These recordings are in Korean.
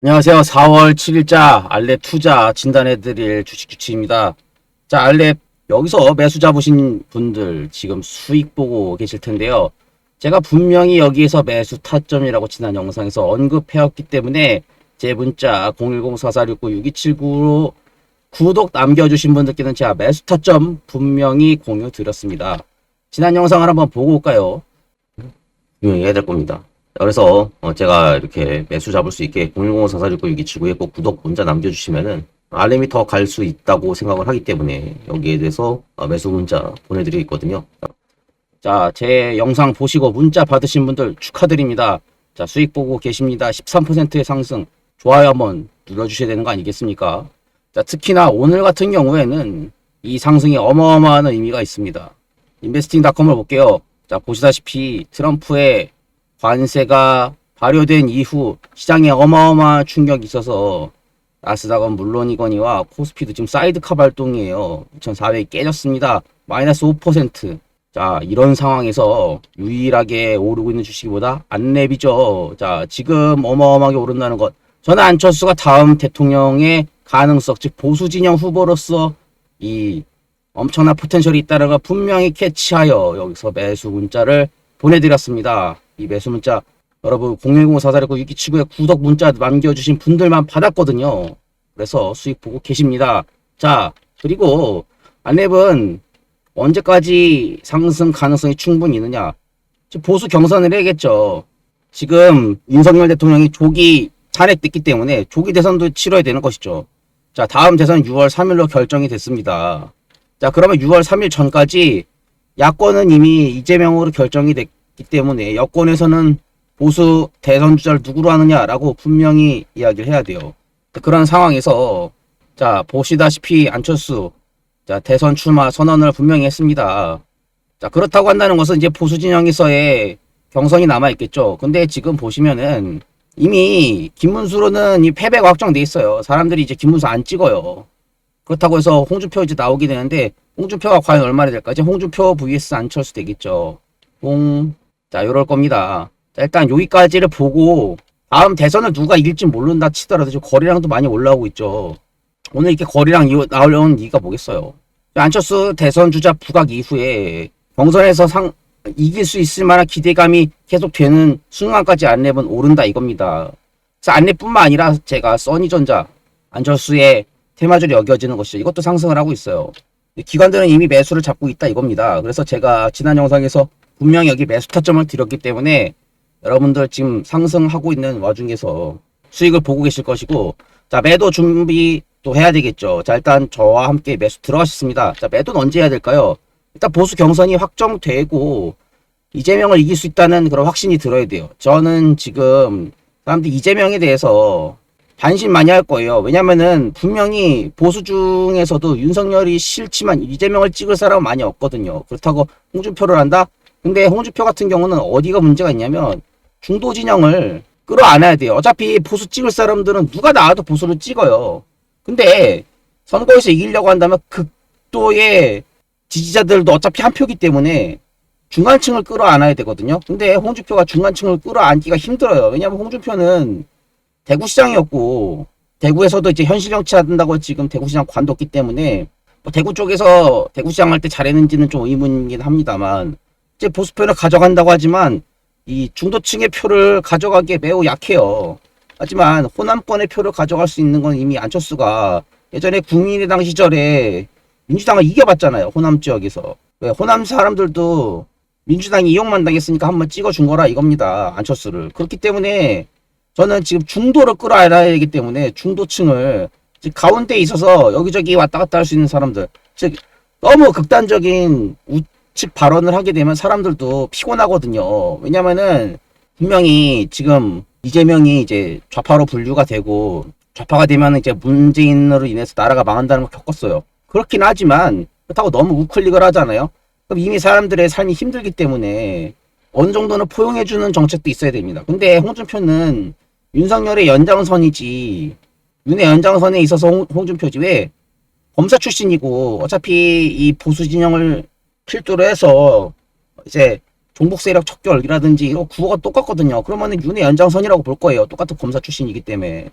안녕하세요. 4월 7일자 알렙 투자 진단해드릴 주식 주치입니다. 자, 알렙 여기서 매수 잡으신 분들 지금 수익 보고 계실 텐데요. 제가 분명히 여기에서 매수 타점이라고 지난 영상에서 언급해왔기 때문에 제 문자 010-4469-6279로 구독 남겨주신 분들께는 제가 매수 타점 분명히 공유 드렸습니다. 지난 영상을 한번 보고 올까요? 분명히 해야 될 겁니다. 그래서 제가 이렇게 매수 잡을 수 있게 010-4469-6279에 꼭 구독 문자 남겨주시면은 알림이 더 갈 수 있다고 생각을 하기 때문에 여기에 대해서 매수 문자 보내드리고 있거든요. 자, 제 영상 보시고 문자 받으신 분들 축하드립니다. 자, 수익 보고 계십니다. 13%의 상승, 좋아요 한번 눌러주셔야 되는 거 아니겠습니까? 자, 특히나 오늘 같은 경우에는 이 상승이 어마어마한 의미가 있습니다. 인베스팅닷컴을 볼게요. 자, 보시다시피 트럼프의 관세가 발효된 이후 시장에 어마어마한 충격이 있어서 나스닥은 물론이거니와 코스피도 지금 사이드카 발동이에요. 2400이 깨졌습니다. 마이너스 5%. 자, 이런 상황에서 유일하게 오르고 있는 주식보다 안랩이죠. 자, 지금 어마어마하게 오른다는 것. 저는 안철수가 다음 대통령의 가능성, 즉 보수 진영 후보로서 이 엄청난 포텐셜이 있다는 걸 분명히 캐치하여 여기서 매수 문자를 보내드렸습니다. 이 매수 문자 여러분 010-4469-6279에 구독 문자 남겨주신 분들만 받았거든요. 그래서 수익 보고 계십니다. 자, 그리고 안랩은 언제까지 상승 가능성이 충분히 있느냐? 보수 경선을 해야겠죠. 지금 윤석열 대통령이 조기 탄핵됐기 때문에 조기 대선도 치러야 되는 것이죠. 자, 다음 대선 6월 3일로 결정이 됐습니다. 자, 그러면 6월 3일 전까지 야권은 이미 이재명으로 결정이 됐기 때문에 여권에서는 보수 대선 주자를 누구로 하느냐라고 분명히 이야기를 해야 돼요. 그런 상황에서 자, 보시다시피 안철수 자, 대선 출마 선언을 분명히 했습니다. 자, 그렇다고 한다는 것은 이제 보수 진영에서의 경선이 남아 있겠죠. 근데 지금 보시면은 이미 김문수로는 이 패배가 확정돼 있어요. 사람들이 이제 김문수 안 찍어요. 그렇다고 해서 홍준표 이제 나오게 되는데 홍준표가 과연 얼마나 될까? 이제 홍준표 vs 안철수 되겠죠. 자, 이럴 겁니다. 자, 일단 여기까지를 보고 다음 대선을 누가 이길지 모른다 치더라도 지금 거래량도 많이 올라오고 있죠. 오늘 이렇게 거래량 나오려는 이유가 뭐겠어요? 안철수 대선 주자 부각 이후에 경선에서 이길 수 있을 만한 기대감이 계속 되는 순간까지 안랩은 오른다 이겁니다. 그래서 안랩뿐만 아니라 제가 써니전자 안철수의 테마줄이 여겨지는 것이죠. 이것도 상승을 하고 있어요. 기관들은 이미 매수를 잡고 있다 이겁니다. 그래서 제가 지난 영상에서 분명히 여기 매수 타점을 드렸기 때문에 여러분들 지금 상승하고 있는 와중에서 수익을 보고 계실 것이고, 자, 매도 준비 또 해야 되겠죠. 자, 일단 저와 함께 매수 들어가셨습니다. 자, 매도는 언제 해야 될까요? 일단 보수 경선이 확정되고 이재명을 이길 수 있다는 그런 확신이 들어야 돼요. 저는 지금 사람들이 이재명에 대해서 반신반의할 거예요. 왜냐면은 분명히 보수 중에서도 윤석열이 싫지만 이재명을 찍을 사람은 많이 없거든요. 그렇다고 홍준표를 한다? 근데 홍준표 같은 경우는 어디가 문제가 있냐면 중도 진영을 끌어안아야 돼요. 어차피 보수 찍을 사람들은 누가 나와도 보수를 찍어요. 근데 선거에서 이기려고 한다면 극도의 지지자들도 어차피 한 표기 때문에 중간층을 끌어안아야 되거든요. 근데 홍준표가 중간층을 끌어안기가 힘들어요. 왜냐면 홍준표는 대구시장이었고 대구에서도 이제 현실 정치한다고 지금 대구시장 관뒀기 때문에 뭐 대구 쪽에서 대구시장 할 때 잘했는지는 좀 의문이긴 합니다만 이제 보수표를 가져간다고 하지만 이 중도층의 표를 가져가기에 매우 약해요. 하지만 호남권의 표를 가져갈 수 있는 건 이미 안철수가 예전에 국민의당 시절에 민주당을 이겨봤잖아요. 호남 지역에서. 왜 호남 사람들도 민주당이 이용만 당했으니까 한번 찍어준 거라 이겁니다. 안철수를. 그렇기 때문에 저는 지금 중도를 끌어안아야 하기 때문에 중도층을 즉 가운데에 있어서 여기저기 왔다 갔다 할 수 있는 사람들, 즉 너무 극단적인 우측 발언을 하게 되면 사람들도 피곤하거든요. 왜냐면은 분명히 지금 이재명이 이제 좌파로 분류가 되고 좌파가 되면 이제 문재인으로 인해서 나라가 망한다는 걸 겪었어요. 그렇긴 하지만 그렇다고 너무 우클릭을 하잖아요. 그럼 이미 사람들의 삶이 힘들기 때문에 어느 정도는 포용해주는 정책도 있어야 됩니다. 근데 홍준표는 윤석열의 연장선이지, 윤의 연장선에 있어서 홍준표지 왜 검사 출신이고 어차피 이 보수 진영을 필두로 해서 이제 종북 세력 척결이라든지 이거 구호가 똑같거든요. 그러면은 윤의 연장선이라고 볼 거예요. 똑같은 검사 출신이기 때문에.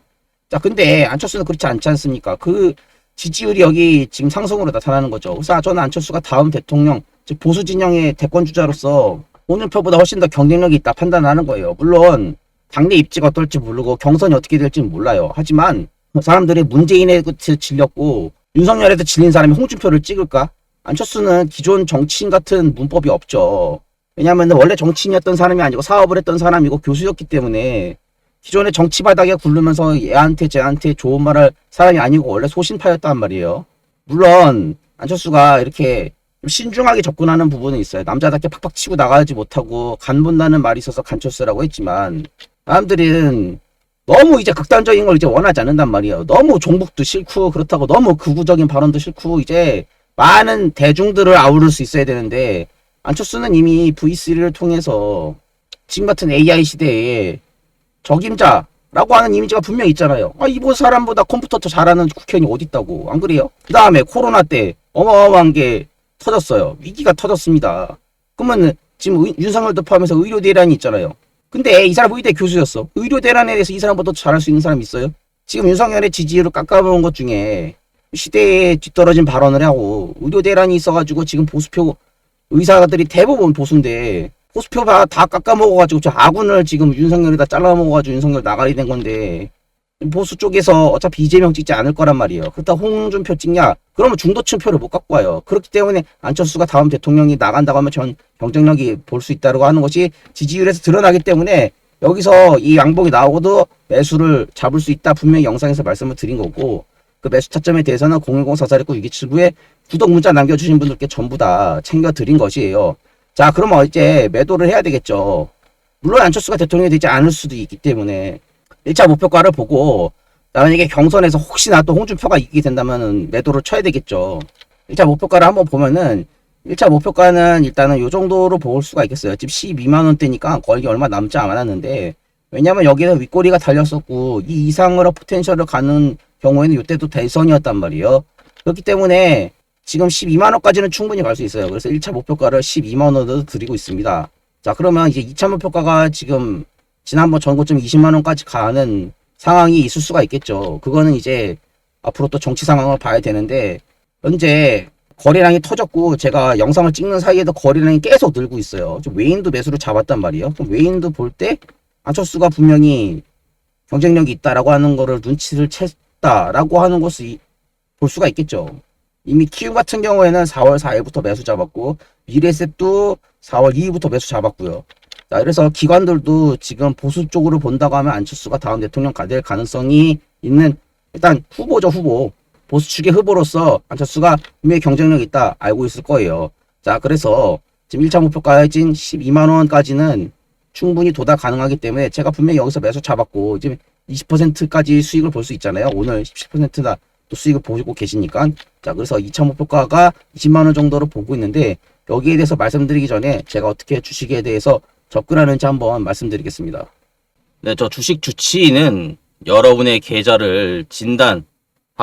자, 근데 안철수는 그렇지 않지 않습니까? 그 지지율이 여기 지금 상승으로 나타나는 거죠. 그래서 저는 안철수가 다음 대통령, 즉 보수 진영의 대권 주자로서 홍준표보다 훨씬 더 경쟁력이 있다 판단하는 거예요. 물론 당내 입지가 어떨지 모르고 경선이 어떻게 될지는 몰라요. 하지만 사람들이 문재인에 질렸고 윤석열에도 질린 사람이 홍준표를 찍을까? 안철수는 기존 정치인 같은 문법이 없죠. 왜냐하면 원래 정치인이었던 사람이 아니고 사업을 했던 사람이고 교수였기 때문에 기존의 정치 바닥에 굴르면서 얘한테 쟤한테 좋은 말할 사람이 아니고 원래 소신파였단 말이에요. 물론 안철수가 이렇게 좀 신중하게 접근하는 부분은 있어요. 남자답게 팍팍 치고 나가지 못하고 간 본다는 말이 있어서 간철수라고 했지만 사람들은 너무 이제 극단적인 걸 이제 원하지 않는단 말이에요. 너무 종북도 싫고 그렇다고 너무 극우적인 발언도 싫고 이제 많은 대중들을 아우를 수 있어야 되는데 안철수는 이미 V3를 통해서 지금 같은 AI 시대에 적임자라고 하는 이미지가 분명히 있잖아요. 이번 사람보다 컴퓨터 더 잘하는 국회의원이 어디 있다고. 안 그래요? 그 다음에 코로나 때 어마어마한 게 터졌어요. 위기가 터졌습니다. 그러면 지금 윤석열도 포함해서 의료 대란이 있잖아요. 근데 이 사람 의대 교수였어. 의료 대란에 대해서 이 사람보다 더 잘할 수 있는 사람이 있어요? 지금 윤석열의 지지율을 깎아놓은 것 중에 시대에 뒤떨어진 발언을 하고 의료 대란이 있어가지고 지금 보수표 의사들이 대부분 보수인데 보수표 다 깎아먹어가지고 저 아군을 지금 윤석열에다 잘라먹어가지고 윤석열 나가리 된 건데 보수 쪽에서 어차피 이재명 찍지 않을 거란 말이에요. 그렇다 홍준표 찍냐? 그러면 중도층 표를 못 갖고 와요. 그렇기 때문에 안철수가 다음 대통령이 나간다고 하면 전 경쟁력이 볼 수 있다고 하는 것이 지지율에서 드러나기 때문에 여기서 이 양봉이 나오고도 매수를 잡을 수 있다 분명히 영상에서 말씀을 드린 거고 그 매수 타점에 대해서는 010-4469-6279에 구독 문자 남겨주신 분들께 전부 다 챙겨드린 것이에요. 자, 그러면 이제 매도를 해야 되겠죠. 물론 안철수가 대통령이 되지 않을 수도 있기 때문에 1차 목표가를 보고 만약에 경선에서 혹시나 또 홍준표가 이기게 된다면 매도를 쳐야 되겠죠. 1차 목표가를 한번 보면은 1차 목표가는 일단은 요 정도로 볼 수가 있겠어요. 지금 12만 원대니까 거의 얼마 남지 않았는데 왜냐면 여기는 윗꼬리가 달렸었고 이 이상으로 포텐셜을 가는 경우에는 이때도 대선이었단 말이에요. 그렇기 때문에 지금 12만 원까지는 충분히 갈 수 있어요. 그래서 1차 목표가를 12만 원으로 드리고 있습니다. 자, 그러면 이제 2차 목표가가 지금 지난번 전고점 20만 원까지 가는 상황이 있을 수가 있겠죠. 그거는 이제 앞으로 또 정치 상황을 봐야 되는데 현재 거래량이 터졌고 제가 영상을 찍는 사이에도 거래량이 계속 늘고 있어요. 외인도 매수를 잡았단 말이에요. 그럼 외인도 볼 때 안철수가 분명히 경쟁력이 있다라고 하는 거를 눈치를 챘다라고 하는 것을 볼 수가 있겠죠. 이미 키움 같은 경우에는 4월 4일부터 매수 잡았고 미래셋도 4월 2일부터 매수 잡았고요. 자, 그래서 기관들도 지금 보수 쪽으로 본다고 하면 안철수가 다음 대통령 될 가능성이 있는 일단 후보죠, 후보. 보수 측의 후보로서 안철수가 분명히 경쟁력이 있다 알고 있을 거예요. 자, 그래서 지금 1차 목표가인 12만 원까지는 충분히 도달 가능하기 때문에 제가 분명히 여기서 매수 잡았고 지금 20%까지 수익을 볼 수 있잖아요. 오늘 17%나 또 수익을 보고 계시니까. 자, 그래서 2차 목표가가 20만 원 정도로 보고 있는데 여기에 대해서 말씀드리기 전에 제가 어떻게 주식에 대해서 접근하는지 한번 말씀드리겠습니다. 네, 저 주식 주치의는 여러분의 계좌를 진단하기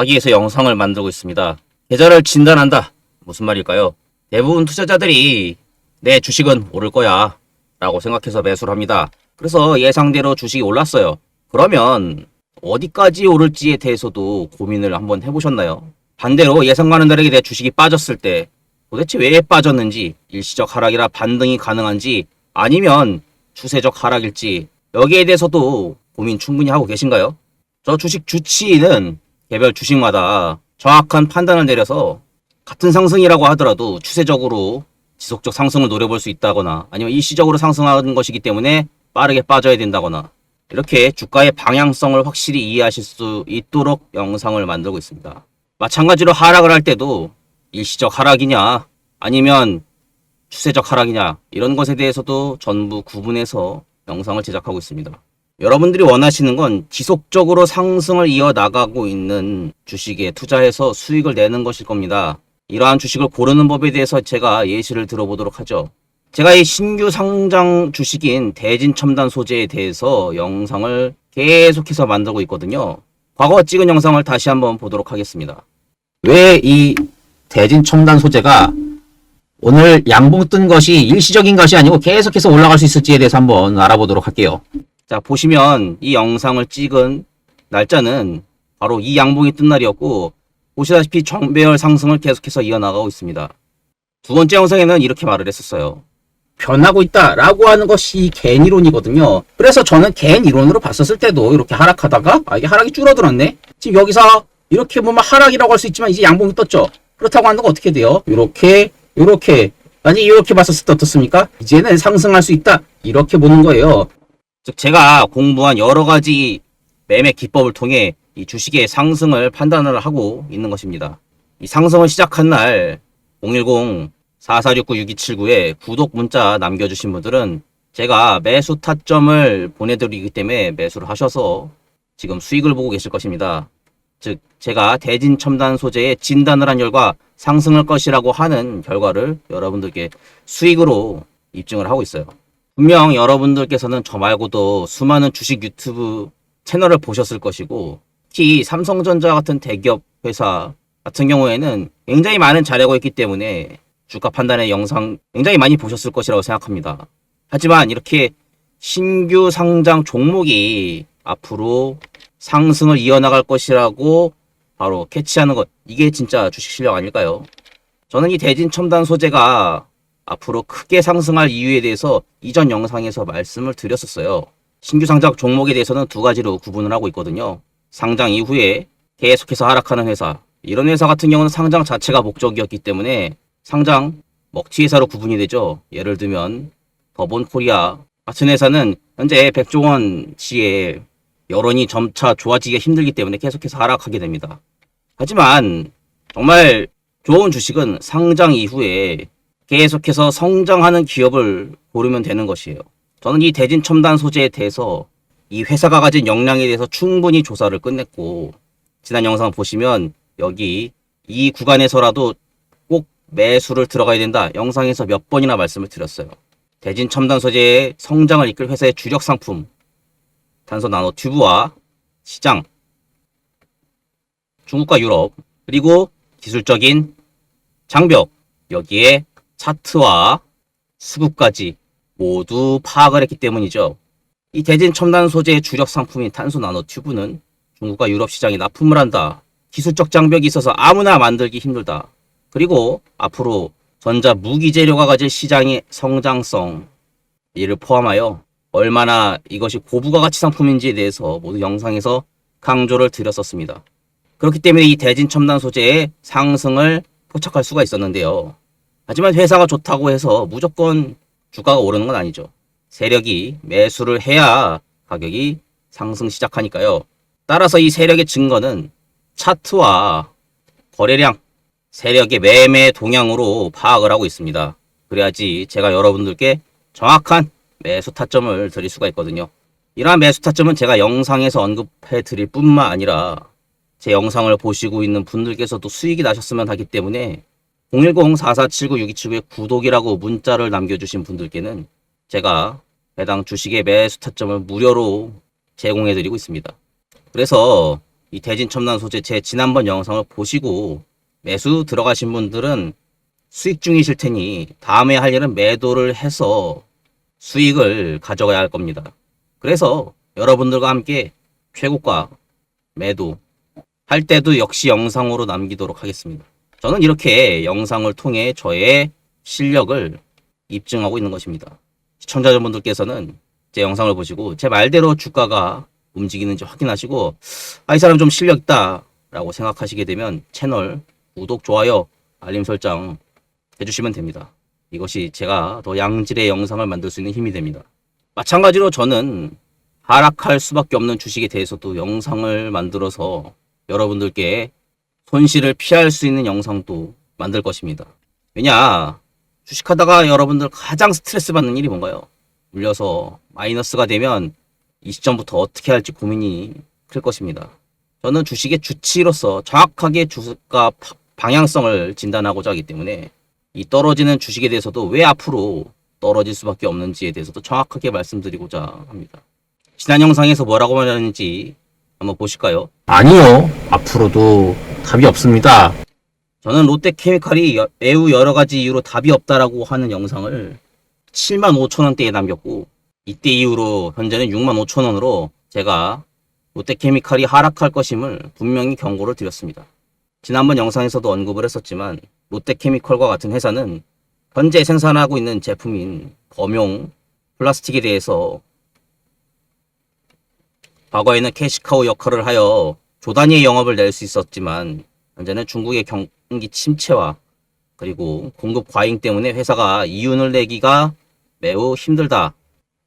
위해서 영상을 만들고 있습니다. 계좌를 진단한다. 무슨 말일까요? 대부분 투자자들이 내 주식은 오를 거야 라고 생각해서 매수를 합니다. 그래서 예상대로 주식이 올랐어요. 그러면 어디까지 오를지에 대해서도 고민을 한번 해보셨나요? 반대로 예상과는 다르게 내 주식이 빠졌을 때 도대체 왜 빠졌는지, 일시적 하락이라 반등이 가능한지 아니면 추세적 하락일지 여기에 대해서도 고민 충분히 하고 계신가요? 저 주식 주치의는 개별 주식마다 정확한 판단을 내려서 같은 상승이라고 하더라도 추세적으로 지속적 상승을 노려볼 수 있다거나 아니면 일시적으로 상승하는 것이기 때문에 빠르게 빠져야 된다거나 이렇게 주가의 방향성을 확실히 이해하실 수 있도록 영상을 만들고 있습니다. 마찬가지로 하락을 할 때도 일시적 하락이냐 아니면 추세적 하락이냐 이런 것에 대해서도 전부 구분해서 영상을 제작하고 있습니다. 여러분들이 원하시는 건 지속적으로 상승을 이어나가고 있는 주식에 투자해서 수익을 내는 것일 겁니다. 이러한 주식을 고르는 법에 대해서 제가 예시를 들어보도록 하죠. 제가 이 신규 상장 주식인 대진첨단 소재에 대해서 영상을 계속해서 만들고 있거든요. 과거 찍은 영상을 다시 한번 보도록 하겠습니다. 왜 이 대진첨단 소재가 오늘 양봉 뜬 것이 일시적인 것이 아니고 계속해서 올라갈 수 있을지에 대해서 한번 알아보도록 할게요. 자, 보시면 이 영상을 찍은 날짜는 바로 이 양봉이 뜬 날이었고, 보시다시피 정배열 상승을 계속해서 이어나가고 있습니다. 두 번째 영상에는 이렇게 말을 했었어요. 변하고 있다라고 하는 것이 개인 이론이거든요. 그래서 저는 개인 이론으로 봤었을 때도 이렇게 하락하다가 이게 하락이 줄어들었네. 지금 여기서 이렇게 보면 하락이라고 할 수 있지만 이제 양봉이 떴죠. 그렇다고 하는 건 어떻게 돼요? 이렇게 아니 이렇게 봤었을 때 어떻습니까? 이제는 상승할 수 있다 이렇게 보는 거예요. 즉 제가 공부한 여러 가지 매매 기법을 통해 이 주식의 상승을 판단을 하고 있는 것입니다. 이 상승을 시작한 날 010-4469-6279에 구독 문자 남겨주신 분들은 제가 매수 타점을 보내드리기 때문에 매수를 하셔서 지금 수익을 보고 계실 것입니다. 즉 제가 대진 첨단 소재의 진단을 한 결과 상승할 것이라고 하는 결과를 여러분들께 수익으로 입증을 하고 있어요. 분명 여러분들께서는 저 말고도 수많은 주식 유튜브 채널을 보셨을 것이고, 특히 삼성전자 같은 대기업 회사 같은 경우에는 굉장히 많은 자료가 있기 때문에 주가 판단의 영상 굉장히 많이 보셨을 것이라고 생각합니다. 하지만 이렇게 신규 상장 종목이 앞으로 상승을 이어나갈 것이라고 바로 캐치하는 것, 이게 진짜 주식 실력 아닐까요? 저는 이 대진 첨단 소재가 앞으로 크게 상승할 이유에 대해서 이전 영상에서 말씀을 드렸었어요. 신규 상장 종목에 대해서는 두 가지로 구분을 하고 있거든요. 상장 이후에 계속해서 하락하는 회사, 이런 회사 같은 경우는 상장 자체가 목적이었기 때문에 상장 먹튀 회사로 구분이 되죠. 예를 들면 더본코리아 같은 회사는 현재 100조 원치의 여론이 점차 좋아지기가 힘들기 때문에 계속해서 하락하게 됩니다. 하지만 정말 좋은 주식은 상장 이후에 계속해서 성장하는 기업을 고르면 되는 것이에요. 저는 이 대진 첨단 소재에 대해서 이 회사가 가진 역량에 대해서 충분히 조사를 끝냈고, 지난 영상 보시면 여기 이 구간에서라도 꼭 매수를 들어가야 된다 영상에서 몇 번이나 말씀을 드렸어요. 대진 첨단 소재의 성장을 이끌 회사의 주력 상품 탄소 나노 튜브와 시장, 중국과 유럽, 그리고 기술적인 장벽, 여기에 차트와 수급까지 모두 파악을 했기 때문이죠. 이 대진 첨단 소재의 주력 상품인 탄소 나노 튜브는 중국과 유럽 시장에 납품을 한다. 기술적 장벽이 있어서 아무나 만들기 힘들다. 그리고 앞으로 전자 무기 재료가 가질 시장의 성장성, 이를 포함하여 얼마나 이것이 고부가가치 상품인지에 대해서 모두 영상에서 강조를 드렸었습니다. 그렇기 때문에 이 대진 첨단 소재의 상승을 포착할 수가 있었는데요. 하지만 회사가 좋다고 해서 무조건 주가가 오르는 건 아니죠. 세력이 매수를 해야 가격이 상승 시작하니까요. 따라서 이 세력의 증거는 차트와 거래량, 세력의 매매 동향으로 파악을 하고 있습니다. 그래야지 제가 여러분들께 정확한 매수 타점을 드릴 수가 있거든요. 이러한 매수 타점은 제가 영상에서 언급해 드릴 뿐만 아니라 제 영상을 보시고 있는 분들께서도 수익이 나셨으면 하기 때문에 010-4479-6279에 구독이라고 문자를 남겨주신 분들께는 제가 해당 주식의 매수 타점을 무료로 제공해 드리고 있습니다. 그래서 이 대진 첨단 소재 제 지난번 영상을 보시고 매수 들어가신 분들은 수익 중이실 테니 다음에 할 일은 매도를 해서 수익을 가져가야 할 겁니다. 그래서 여러분들과 함께 최고가 매도 할 때도 역시 영상으로 남기도록 하겠습니다. 저는 이렇게 영상을 통해 저의 실력을 입증하고 있는 것입니다. 시청자분들께서는 제 영상을 보시고 제 말대로 주가가 움직이는지 확인하시고 이 사람 좀 실력 있다 라고 생각하시게 되면 채널 구독, 좋아요, 알림 설정 해주시면 됩니다. 이것이 제가 더 양질의 영상을 만들 수 있는 힘이 됩니다. 마찬가지로 저는 하락할 수밖에 없는 주식에 대해서도 영상을 만들어서 여러분들께 손실을 피할 수 있는 영상도 만들 것입니다. 왜냐, 주식하다가 여러분들 가장 스트레스 받는 일이 뭔가요? 물려서 마이너스가 되면 이 시점부터 어떻게 할지 고민이 클 것입니다. 저는 주식의 주치로서 정확하게 주가 방향성을 진단하고자 하기 때문에 이 떨어지는 주식에 대해서도 왜 앞으로 떨어질 수밖에 없는지에 대해서도 정확하게 말씀드리고자 합니다. 지난 영상에서 뭐라고 말했는지 한번 보실까요? 아니요. 앞으로도 답이 없습니다. 저는 롯데케미칼이 매우 여러 가지 이유로 답이 없다라고 하는 영상을 75,000원대에 남겼고 이때 이후로 현재는 65,000원으로 제가 롯데케미칼이 하락할 것임을 분명히 경고를 드렸습니다. 지난번 영상에서도 언급을 했었지만 롯데케미칼과 같은 회사는 현재 생산하고 있는 제품인 범용 플라스틱에 대해서 과거에는 캐시카우 역할을 하여 조단위의 영업을 낼 수 있었지만 현재는 중국의 경기 침체와 그리고 공급 과잉 때문에 회사가 이윤을 내기가 매우 힘들다.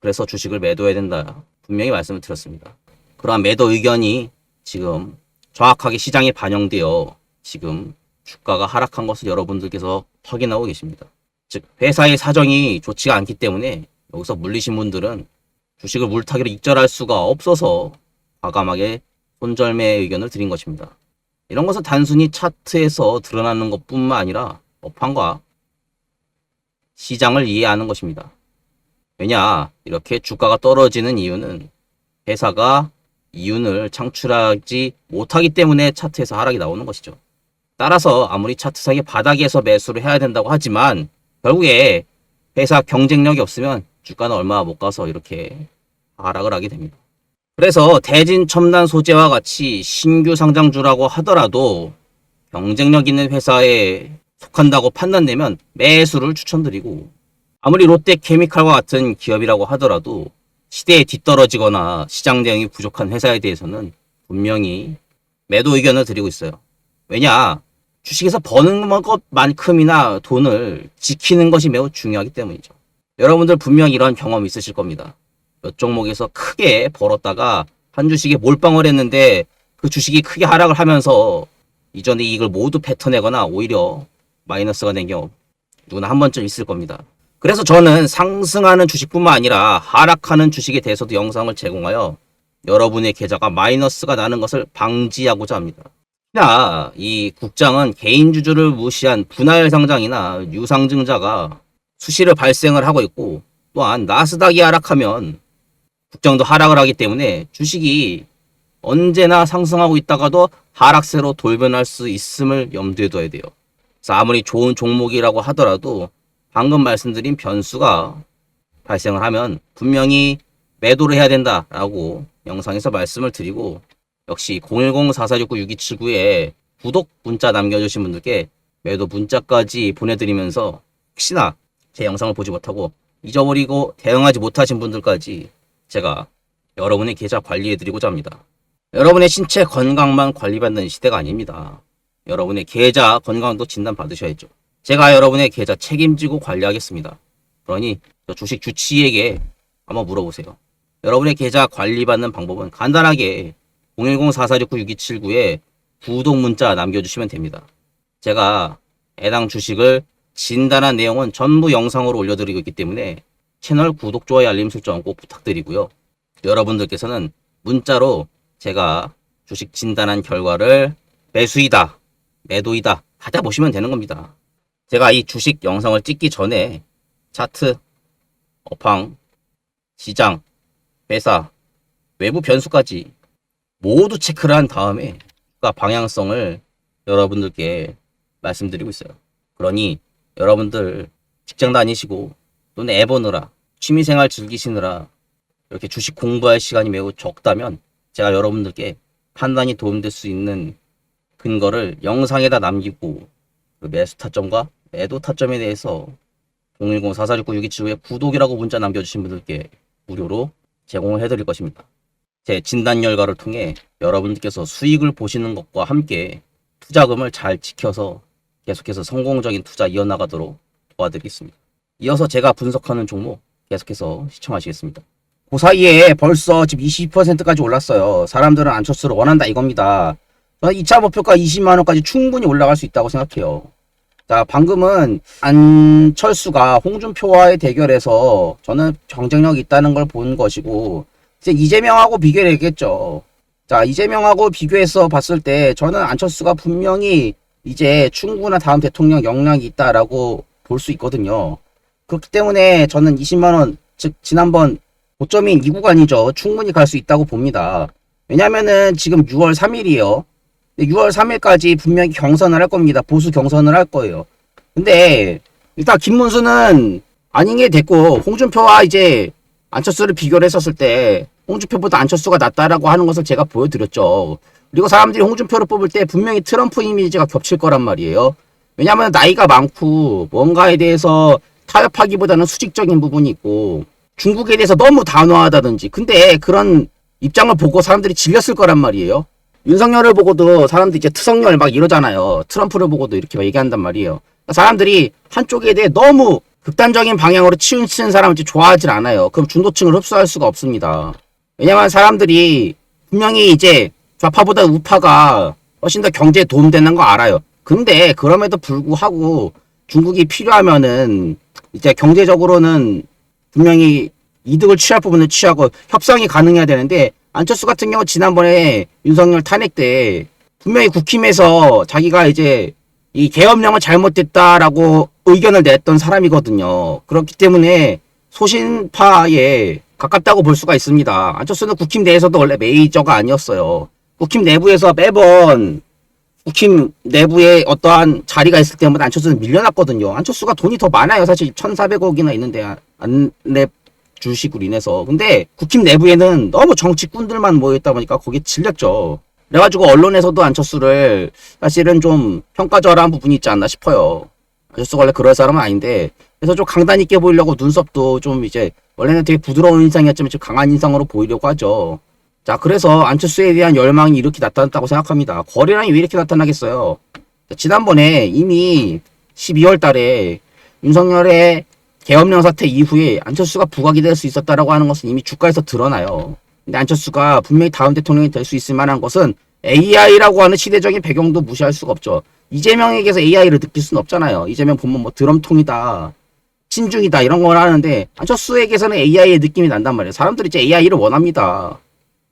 그래서 주식을 매도해야 된다. 분명히 말씀을 드렸습니다. 그러한 매도 의견이 지금 정확하게 시장에 반영되어 지금 주가가 하락한 것을 여러분들께서 확인하고 계십니다. 즉 회사의 사정이 좋지가 않기 때문에 여기서 물리신 분들은 주식을 물타기로 익절할 수가 없어서 과감하게 손절매 의견을 드린 것입니다. 이런 것은 단순히 차트에서 드러나는 것뿐만 아니라 업황과 시장을 이해하는 것입니다. 왜냐, 이렇게 주가가 떨어지는 이유는 회사가 이윤을 창출하지 못하기 때문에 차트에서 하락이 나오는 것이죠. 따라서 아무리 차트상의 바닥에서 매수를 해야 된다고 하지만 결국에 회사 경쟁력이 없으면 주가는 얼마 못 가서 이렇게 하락을 하게 됩니다. 그래서 대진 첨단 소재와 같이 신규 상장주라고 하더라도 경쟁력 있는 회사에 속한다고 판단되면 매수를 추천드리고, 아무리 롯데케미칼과 같은 기업이라고 하더라도 시대에 뒤떨어지거나 시장 대응이 부족한 회사에 대해서는 분명히 매도 의견을 드리고 있어요. 왜냐, 주식에서 버는 것만큼이나 돈을 지키는 것이 매우 중요하기 때문이죠. 여러분들 분명히 이런 경험 있으실 겁니다. 몇 종목에서 크게 벌었다가 한 주식에 몰빵을 했는데 그 주식이 크게 하락을 하면서 이전의 이익을 모두 뱉어내거나 오히려 마이너스가 된 경우 누구나 한 번쯤 있을 겁니다. 그래서 저는 상승하는 주식뿐만 아니라 하락하는 주식에 대해서도 영상을 제공하여 여러분의 계좌가 마이너스가 나는 것을 방지하고자 합니다. 특히나 이 국장은 개인주주를 무시한 분할 상장이나 유상증자가 수시로 발생을 하고 있고, 또한 나스닥이 하락하면 국장도 하락을 하기 때문에 주식이 언제나 상승하고 있다가도 하락세로 돌변할 수 있음을 염두에 둬야 돼요. 그래서 아무리 좋은 종목이라고 하더라도 방금 말씀드린 변수가 발생을 하면 분명히 매도를 해야 된다라고 영상에서 말씀을 드리고, 역시 010-4469-6279에 구독 문자 남겨주신 분들께 매도 문자까지 보내드리면서 혹시나 제 영상을 보지 못하고 잊어버리고 대응하지 못하신 분들까지 제가 여러분의 계좌 관리해드리고자 합니다. 여러분의 신체 건강만 관리받는 시대가 아닙니다. 여러분의 계좌 건강도 진단 받으셔야죠. 제가 여러분의 계좌 책임지고 관리하겠습니다. 그러니 주식 주치의에게 한번 물어보세요. 여러분의 계좌 관리받는 방법은 간단하게 010-4469-6279에 구독 문자 남겨주시면 됩니다. 제가 해당 주식을 진단한 내용은 전부 영상으로 올려드리고 있기 때문에 채널 구독, 좋아요, 알림 설정 꼭 부탁드리고요. 여러분들께서는 문자로 제가 주식 진단한 결과를 매수이다, 매도이다 받아보시면 되는 겁니다. 제가 이 주식 영상을 찍기 전에 차트, 업황, 시장, 회사, 외부 변수까지 모두 체크를 한 다음에 방향성을 여러분들께 말씀드리고 있어요. 그러니 여러분들 직장 다니시고 또는 애 보느라 취미생활 즐기시느라 이렇게 주식 공부할 시간이 매우 적다면 제가 여러분들께 판단이 도움될 수 있는 근거를 영상에다 남기고 그 매수 타점과 매도 타점에 대해서 010-4469-6279에 구독이라고 문자 남겨주신 분들께 무료로 제공을 해드릴 것입니다. 제 진단 결과를 통해 여러분들께서 수익을 보시는 것과 함께 투자금을 잘 지켜서 계속해서 성공적인 투자 이어나가도록 도와드리겠습니다. 이어서 제가 분석하는 종목 계속해서 시청하시겠습니다. 그 사이에 벌써 지금 20%까지 올랐어요. 사람들은 안철수를 원한다 이겁니다. 저는 2차 목표가 20만원까지 충분히 올라갈 수 있다고 생각해요. 자, 방금은 안철수가 홍준표와의 대결에서 저는 경쟁력이 있다는 걸 본 것이고, 이제 이재명하고 비교를 했겠죠. 자, 이재명하고 비교해서 봤을 때 저는 안철수가 분명히 이제 충분한 다음 대통령 역량이 있다라고 볼 수 있거든요. 그렇기 때문에 저는 20만원, 즉 지난번 고점인 이 구간이죠. 충분히 갈 수 있다고 봅니다. 왜냐면은 지금 6월 3일이에요. 6월 3일까지 분명히 경선을 할 겁니다. 보수 경선을 할 거예요. 근데 일단 김문수는 아닌 게 됐고, 홍준표와 이제 안철수를 비교를 했었을 때 홍준표보다 안철수가 낫다라고 하는 것을 제가 보여드렸죠. 그리고 사람들이 홍준표를 뽑을 때 분명히 트럼프 이미지가 겹칠 거란 말이에요. 왜냐하면 나이가 많고 뭔가에 대해서 타협하기보다는 수직적인 부분이 있고 중국에 대해서 너무 단호하다든지, 근데 그런 입장을 보고 사람들이 질렸을 거란 말이에요. 윤석열을 보고도 사람들이 이제 트성열 막 이러잖아요. 트럼프를 보고도 이렇게 막 얘기한단 말이에요. 사람들이 한쪽에 대해 너무 극단적인 방향으로 치우치는 사람을 좋아하질 않아요. 그럼 중도층을 흡수할 수가 없습니다. 왜냐면 사람들이 분명히 이제 좌파보다 우파가 훨씬 더 경제에 도움되는 거 알아요. 근데 그럼에도 불구하고 중국이 필요하면은 이제 경제적으로는 분명히 이득을 취할 부분을 취하고 협상이 가능해야 되는데, 안철수 같은 경우 지난번에 윤석열 탄핵 때 분명히 국힘에서 자기가 이제 이 계엄령은 잘못됐다라고 의견을 냈던 사람이거든요. 그렇기 때문에 소신파에 가깝다고 볼 수가 있습니다. 안철수는 국힘 내에서도 원래 메이저가 아니었어요. 국힘 내부에서 매번 국힘 내부에 어떠한 자리가 있을 때마다 안철수는 밀려났거든요. 안철수가 돈이 더 많아요. 사실 1,400억이나 있는데 안랩 주식으로 인해서. 근데 국힘 내부에는 너무 정치꾼들만 모여있다 보니까 거기에 질렸죠. 그래가지고 언론에서도 안철수를 사실은 좀 평가절하한 부분이 있지 않나 싶어요. 안철수가 원래 그럴 사람은 아닌데, 그래서 좀 강단 있게 보이려고 눈썹도 좀 이제 원래는 되게 부드러운 인상이었지만 좀 강한 인상으로 보이려고 하죠. 자, 그래서 안철수에 대한 열망이 이렇게 나타났다고 생각합니다. 거래량이 왜 이렇게 나타나겠어요? 자, 지난번에 이미 12월 달에 윤석열의 계엄령 사태 이후에 안철수가 부각이 될 수 있었다라고 하는 것은 이미 주가에서 드러나요. 근데 안철수가 분명히 다음 대통령이 될 수 있을 만한 것은 AI라고 하는 시대적인 배경도 무시할 수가 없죠. 이재명에게서 AI를 느낄 수는 없잖아요. 이재명 보면 뭐 드럼통이다, 친중이다 이런 걸 하는데 안철수에게서는 AI의 느낌이 난단 말이에요. 사람들이 이제 AI를 원합니다.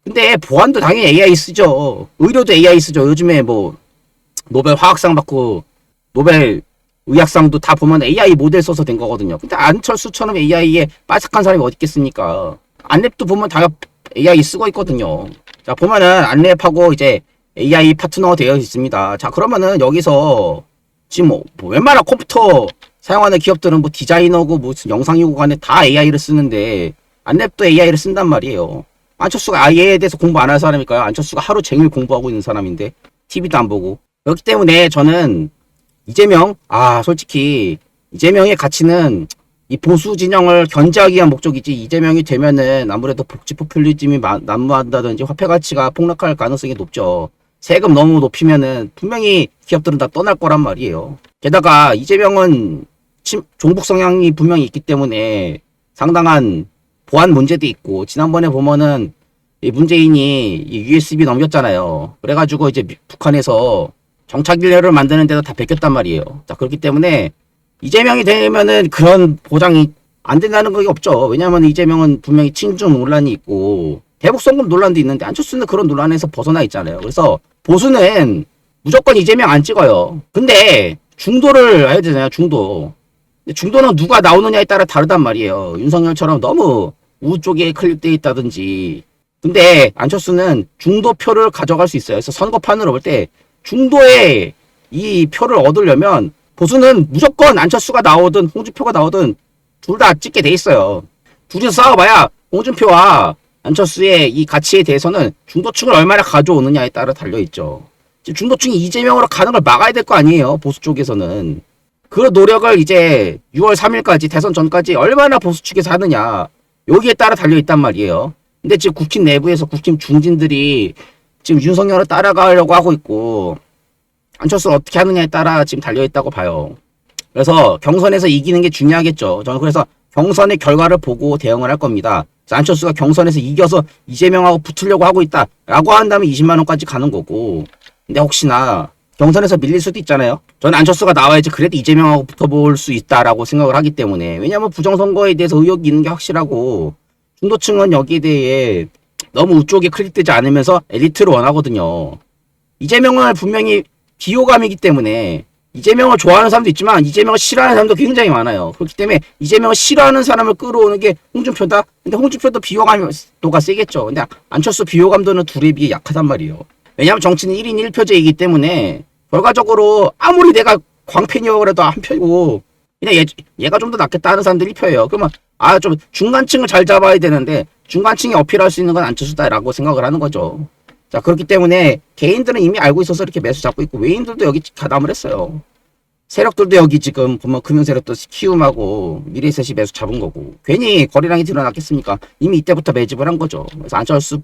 근데 보안도 당연히 AI 쓰죠. 의료도 AI 쓰죠. 요즘에 뭐 노벨 화학상 받고 노벨 의학상도 다 보면 AI 모델 써서 된 거거든요. 근데 안철수처럼 AI에 빠삭한 사람이 어디 있겠습니까? 안랩도 보면 다 AI 쓰고 있거든요. 자, 보면은 안랩하고 이제 AI 파트너 되어 있습니다. 자, 그러면은 여기서 지금 뭐 웬만한 컴퓨터 사용하는 기업들은 뭐 디자이너고 무슨 영상이고 간에 다 AI를 쓰는데 안랩도 AI를 쓴단 말이에요. 안철수가 AI에 대해서 공부 안 할 사람일까요? 안철수가 하루 종일 공부하고 있는 사람인데 TV도 안 보고. 그렇기 때문에 저는 이재명, 솔직히 이재명의 가치는 이 보수 진영을 견제하기 위한 목적이지, 이재명이 되면은 아무래도 복지 포퓰리즘이 난무한다든지 화폐 가치가 폭락할 가능성이 높죠. 세금 너무 높이면은 분명히 기업들은 다 떠날 거란 말이에요. 게다가 이재명은 종북 성향이 분명히 있기 때문에 상당한 보안 문제도 있고, 지난번에 보면은 이 문재인이 이 USB 넘겼잖아요. 그래가지고 이제 북한에서 정찰기를 만드는 데도 다 베꼈단 말이에요. 자, 그렇기 때문에 이재명이 되면은 그런 보장이 안 된다는 게 없죠. 왜냐하면 이재명은 분명히 친중 논란이 있고 대북 송금 논란도 있는데 안철수는 그런 논란에서 벗어나 있잖아요. 그래서 보수는 무조건 이재명 안 찍어요. 근데 중도를 해야 되잖아요. 중도. 근데 중도는 누가 나오느냐에 따라 다르단 말이에요. 윤석열처럼 너무 우우 쪽에 클릭돼 있다든지. 근데 안철수는 중도표를 가져갈 수 있어요. 그래서 선거판으로 볼 때 중도에 이 표를 얻으려면 보수는 무조건 안철수가 나오든 홍준표가 나오든 둘 다 찍게 돼 있어요. 둘이서 싸워봐야 홍준표와 안철수의 이 가치에 대해서는 중도층을 얼마나 가져오느냐에 따라 달려있죠. 중도층이 이재명으로 가는 걸 막아야 될 거 아니에요. 보수 쪽에서는. 그 노력을 이제 6월 3일까지 대선 전까지 얼마나 보수 측에서 하느냐, 여기에 따라 달려있단 말이에요. 근데 지금 국힘 내부에서 국힘 중진들이 지금 윤석열을 따라가려고 하고 있고 안철수를 어떻게 하느냐에 따라 지금 달려있다고 봐요. 그래서 경선에서 이기는 게 중요하겠죠. 저는 그래서 경선의 결과를 보고 대응을 할 겁니다. 안철수가 경선에서 이겨서 이재명하고 붙으려고 하고 있다라고 한다면 20만 원까지 가는 거고, 근데 혹시나 경선에서 밀릴 수도 있잖아요. 저는 안철수가 나와야지 그래도 이재명하고 붙어볼 수 있다라고 생각을 하기 때문에. 왜냐하면 부정선거에 대해서 의혹이 있는 게 확실하고 중도층은 여기에 대해 너무 우쪽에 클릭되지 않으면서 엘리트를 원하거든요. 이재명을 분명히 비호감이기 때문에 이재명을 좋아하는 사람도 있지만 이재명을 싫어하는 사람도 굉장히 많아요. 그렇기 때문에 이재명을 싫어하는 사람을 끌어오는 게 홍준표다. 근데 홍준표도 비호감도가 세겠죠. 근데 안철수 비호감도는 둘에 비해 약하단 말이에요. 왜냐하면 정치는 1인 1표제이기 때문에 결과적으로 아무리 내가 광팬이어도 한 표고 그냥 얘가 좀 더 낫겠다 하는 사람들이 표해요. 그러면 좀 중간층을 잘 잡아야 되는데 중간층이 어필할 수 있는 건 안철수다라고 생각을 하는 거죠. 자, 그렇기 때문에 개인들은 이미 알고 있어서 이렇게 매수 잡고 있고 외인들도 여기 가담을 했어요. 세력들도 여기 지금 보면 금융세력도 키움하고 미래에셋이 매수 잡은 거고 괜히 거래량이 드러났겠습니까? 이미 이때부터 매집을 한 거죠. 그래서 안철수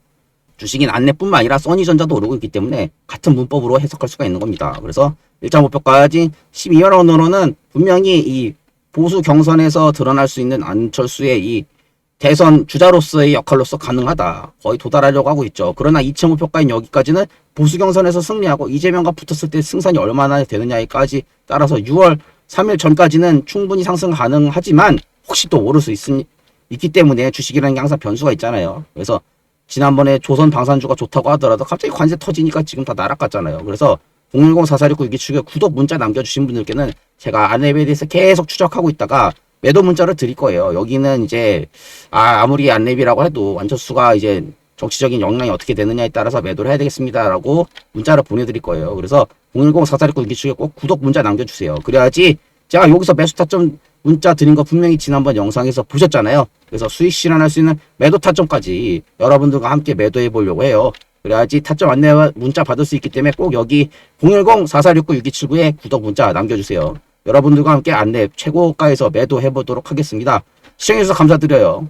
주식인 안내뿐만 아니라 써니전자도 오르고 있기 때문에 같은 문법으로 해석할 수가 있는 겁니다. 그래서 1.5표까지 12만 원으로는 분명히 이 보수 경선에서 드러날 수 있는 안철수의 이 대선 주자로서의 역할로서 가능하다. 거의 도달하려고 하고 있죠. 그러나 2.5표까지 여기까지는 보수 경선에서 승리하고 이재명과 붙었을 때 승산이 얼마나 되느냐에까지 따라서 6월 3일 전까지는 충분히 상승 가능하지만 혹시 또 오를 수 있기 때문에 주식이라는 게 항상 변수가 있잖아요. 그래서 지난번에 조선 방산주가 좋다고 하더라도 갑자기 관세 터지니까 지금 다 날아갔잖아요. 그래서 010-4469 유기축에 구독 문자 남겨주신 분들께는 제가 안랩에 대해서 계속 추적하고 있다가 매도 문자를 드릴 거예요. 여기는 이제 아무리 안랩이라고 해도 안철수가 이제 정치적인 역량이 어떻게 되느냐에 따라서 매도를 해야 되겠습니다라고 문자를 보내드릴 거예요. 그래서 010-4469 유기축에 꼭 구독 문자 남겨주세요. 그래야지 제가 여기서 매수 타점 문자 드린 거 분명히 지난번 영상에서 보셨잖아요. 그래서 수익 실현할 수 있는 매도 타점까지 여러분들과 함께 매도해 보려고 해요. 그래야지 타점 안내 문자 받을 수 있기 때문에 꼭 여기 010-4469-6279에 구독 문자 남겨주세요. 여러분들과 함께 안내 최고가에서 매도해 보도록 하겠습니다. 시청해주셔서 감사드려요.